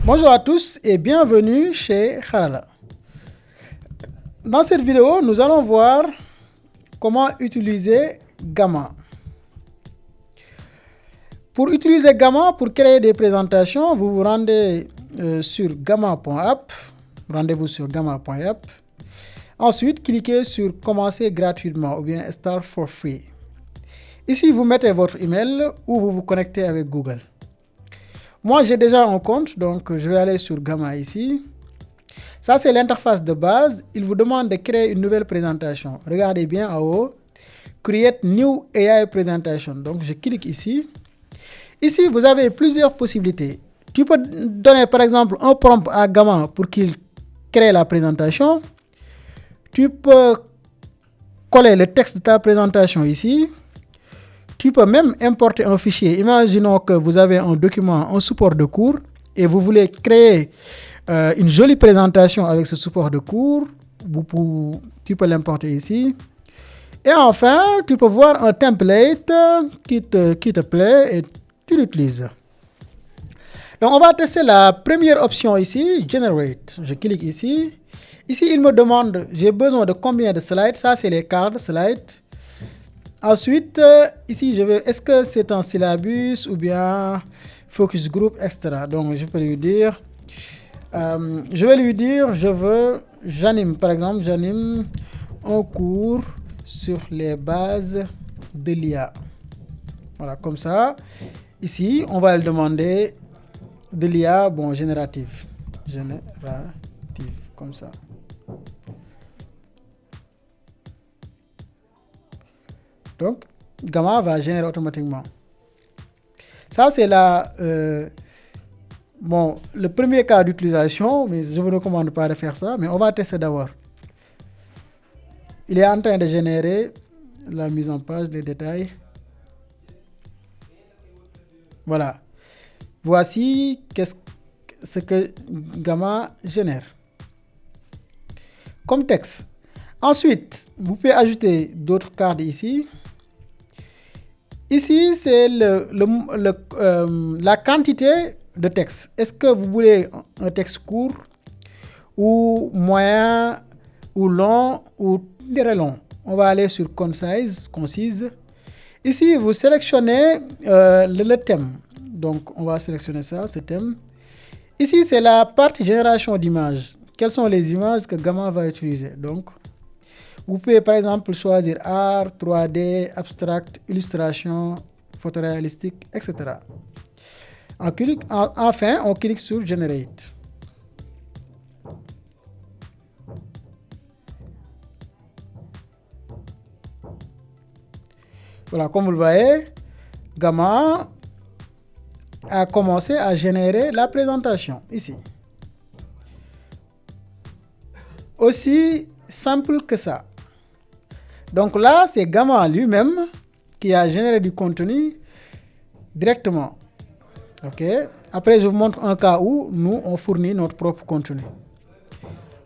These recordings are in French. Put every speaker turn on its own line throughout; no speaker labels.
Bonjour à tous et bienvenue chez Harala. Dans cette vidéo, nous allons voir comment utiliser Gamma. Pour utiliser Gamma, pour créer des présentations, vous vous rendez sur gamma.app. Rendez-vous sur gamma.app. Ensuite, cliquez sur Commencer gratuitement ou bien Start for free. Ici, vous mettez votre email ou vous vous connectez avec Google. Moi, j'ai déjà un compte, donc je vais aller sur Gamma ici. Ça, c'est l'interface de base. Il vous demande de créer une nouvelle présentation. Regardez bien en haut. Create New AI Presentation. Donc, je clique ici. Ici, vous avez plusieurs possibilités. Tu peux donner, par exemple, un prompt à Gamma pour qu'il crée la présentation. Tu peux coller le texte de ta présentation ici. Tu peux même importer un fichier. Imaginons que vous avez un document, un support de cours, et vous voulez créer une jolie présentation avec ce support de cours. Tu peux l'importer ici. Et enfin, tu peux voir un template qui te plaît et tu l'utilises. Donc, on va tester la première option ici, Generate. Je clique ici. Ici, il me demande, j'ai besoin de combien de slides. Ça, c'est les cartes slides. Ensuite, ici, est-ce que c'est un syllabus ou bien focus group, etc. Donc, je peux lui dire, j'anime un cours sur les bases de l'IA. Voilà, comme ça. Ici, on va lui demander de l'IA, générative, comme ça. Donc, Gamma va générer automatiquement. Ça, c'est le premier cas d'utilisation, mais je ne vous recommande pas de faire ça, mais on va tester d'abord. Il est en train de générer la mise en page, les détails. Voilà. Voici ce que Gamma génère comme texte. Ensuite, vous pouvez ajouter d'autres cartes ici. Ici, c'est la quantité de texte. Est-ce que vous voulez un texte court ou moyen ou long ou très long? On va aller sur concise. Ici, vous sélectionnez le thème. Donc, on va sélectionner ce thème. Ici, c'est la partie génération d'images. Quelles sont les images que Gamma va utiliser? Donc, vous pouvez par exemple choisir art, 3D, abstract, illustration, photoréalistique, etc. Enfin, on clique sur Generate. Voilà, comme vous le voyez, Gamma a commencé à générer la présentation ici. Aussi simple que ça. Donc là, c'est Gamma lui-même qui a généré du contenu directement. OK? Après, je vous montre un cas où nous, on fournit notre propre contenu.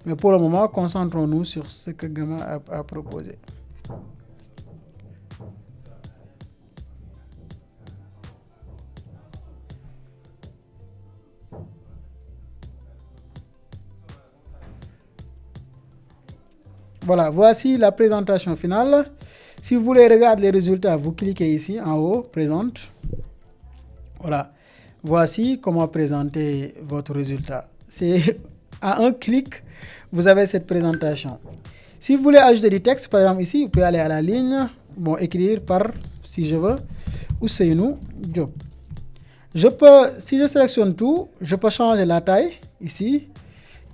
Mais pour le moment, concentrons-nous sur ce que Gamma a proposé. Voilà, voici la présentation finale. Si vous voulez regarder les résultats, vous cliquez ici en haut, présente. Voilà, voici comment présenter votre résultat. C'est à un clic, vous avez cette présentation. Si vous voulez ajouter du texte, par exemple ici, vous pouvez aller à la ligne, écrire par, si je veux, Ousseynou Diop. Si je sélectionne tout, je peux changer la taille ici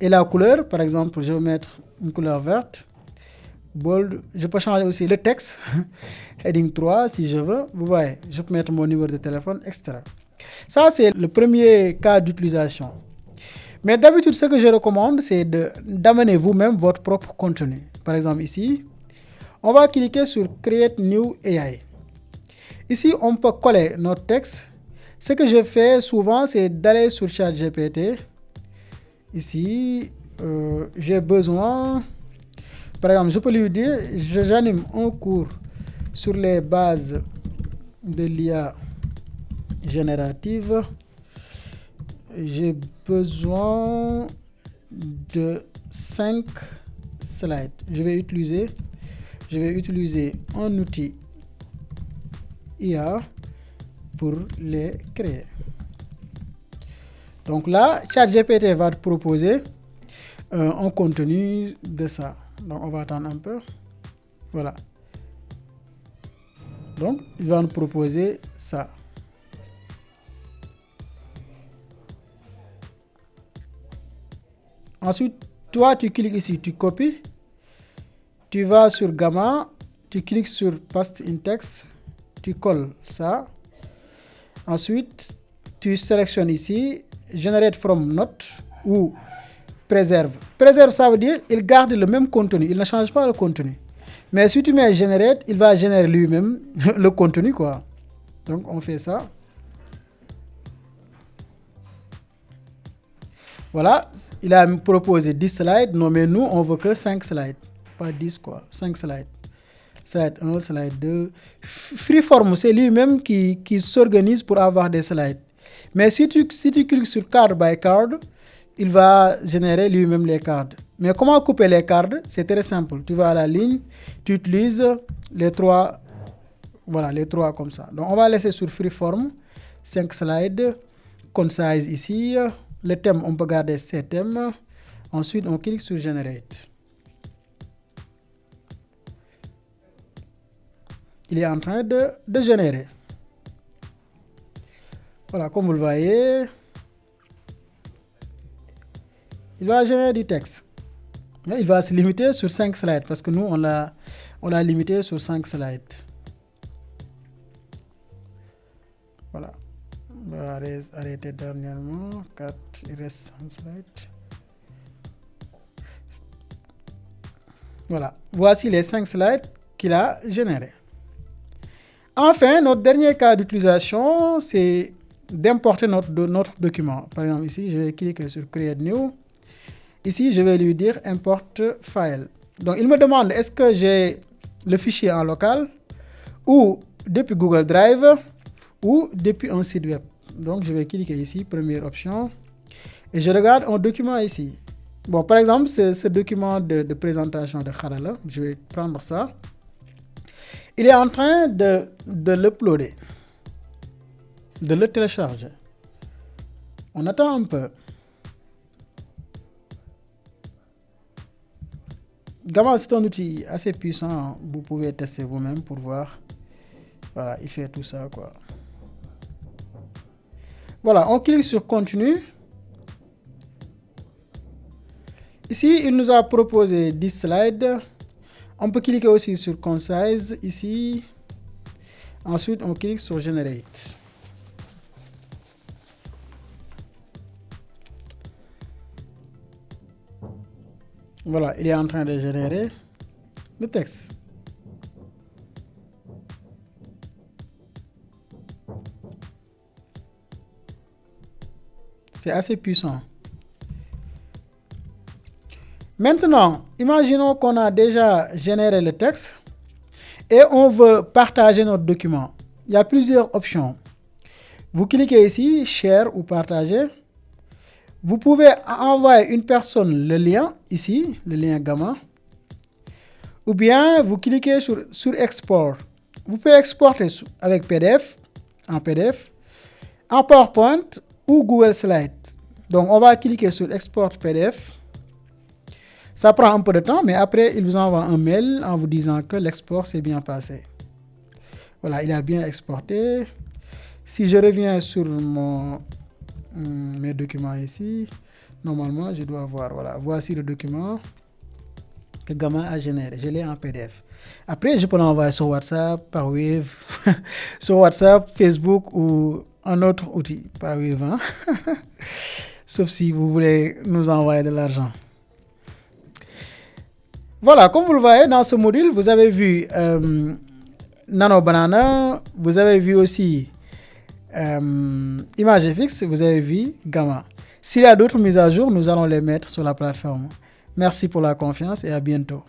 et la couleur. Par exemple, je vais mettre une couleur verte. Bold, je peux changer aussi le texte, heading 3 si je veux, vous voyez, je peux mettre mon numéro de téléphone, etc. Ça, c'est le premier cas d'utilisation. Mais d'habitude, ce que je recommande, c'est d'amener vous-même votre propre contenu. Par exemple, ici, on va cliquer sur Create New AI. Ici, on peut coller notre texte. Ce que je fais souvent, c'est d'aller sur ChatGPT. Ici, j'ai besoin... Par exemple, je peux lui dire, j'anime un cours sur les bases de l'IA générative. j'ai besoin de 5 slides. Je vais utiliser un outil IA pour les créer. Donc là, ChatGPT va te proposer un contenu de ça. Donc on va attendre un peu. Voilà. Donc il va nous proposer ça. Ensuite, toi, tu cliques ici, tu copies. Tu vas sur Gamma, tu cliques sur Paste in Text, tu colles ça. Ensuite, tu sélectionnes ici Generate from Note ou Préserve. Préserve, ça veut dire il garde le même contenu, il ne change pas le contenu. Mais si tu mets Generate, il va générer lui-même le contenu, quoi. Donc, on fait ça. Voilà, il a proposé 10 slides. Non, mais nous, on veut que 5 slides. Pas 10, quoi. 5 slides. Slide 1, slide 2. Freeform, c'est lui-même qui s'organise pour avoir des slides. Mais si tu cliques sur Card by Card, il va générer lui-même les cards. Mais comment couper les cards? C'est très simple. Tu vas à la ligne, tu utilises les 3. Voilà, les 3 comme ça. Donc, on va laisser sur Freeform 5 slides. Concise ici. Le thème, on peut garder ces thèmes. Ensuite, on clique sur Generate. Il est en train de générer. Voilà, comme vous le voyez, il va générer du texte. Il va se limiter sur 5 slides parce que nous, on l'a limité sur 5 slides. Voilà. On va arrêter dernièrement. 4, il reste un slide. Voilà. Voici les 5 slides qu'il a générés. Enfin, notre dernier cas d'utilisation, c'est d'importer notre document. Par exemple, ici, je vais cliquer sur Create New. Ici, je vais lui dire Import File. Donc, il me demande est-ce que j'ai le fichier en local ou depuis Google Drive ou depuis un site web. Donc, je vais cliquer ici, première option. Et je regarde un document ici. Bon, par exemple, ce document de présentation de Kharala. Je vais prendre ça. Il est en train de l'uploader, de le télécharger. On attend un peu. Gamma, c'est un outil assez puissant. Vous pouvez tester vous-même pour voir. Voilà, il fait tout ça, quoi. Voilà, on clique sur Continue. Ici, il nous a proposé 10 slides. On peut cliquer aussi sur Concise ici. Ensuite, on clique sur Generate. Voilà, il est en train de générer le texte. C'est assez puissant. Maintenant, imaginons qu'on a déjà généré le texte et on veut partager notre document. Il y a plusieurs options. Vous cliquez ici, Share ou Partager. Vous pouvez envoyer une personne le lien, ici, le lien Gamma. Ou bien, vous cliquez sur Export. Vous pouvez exporter avec PDF, en PowerPoint ou Google Slides. Donc, on va cliquer sur Export PDF. Ça prend un peu de temps, mais après, il vous envoie un mail en vous disant que l'export s'est bien passé. Voilà, il a bien exporté. Si je reviens sur mes documents ici, normalement, je dois voir. Voilà, voici le document que Gamma a généré. Je l'ai en PDF. Après, je peux l'envoyer sur WhatsApp, par Wave, sur WhatsApp, Facebook ou un autre outil, par Wave. Hein? Sauf si vous voulez nous envoyer de l'argent. Voilà, comme vous le voyez dans ce module, vous avez vu Nano Banana, vous avez vu aussi ImageFX, vous avez vu Gamma. S'il y a d'autres mises à jour, nous allons les mettre sur la plateforme. Merci pour la confiance et à bientôt.